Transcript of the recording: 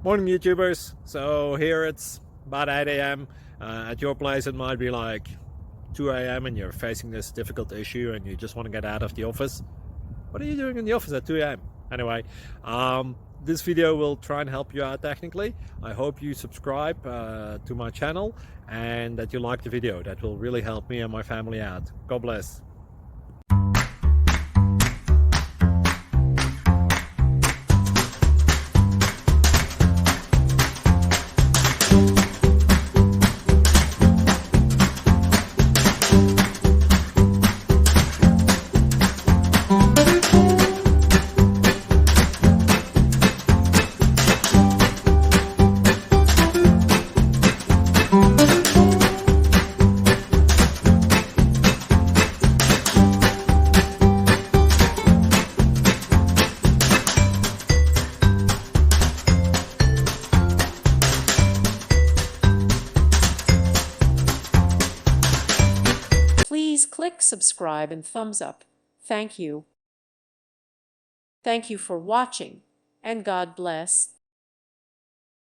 Morning, YouTubers. So here it's about 8 a.m. At your place, it might be like 2 a.m. and you're facing this difficult issue and you just want to get out of the office. What are you doing in the office at 2 a.m.? Anyway, this video will try and help you out technically. I hope you subscribe to my channel and that you like the video. That will really help me and my family out. God bless. Please click subscribe and thumbs up. Thank you. Thank you for watching, and God bless.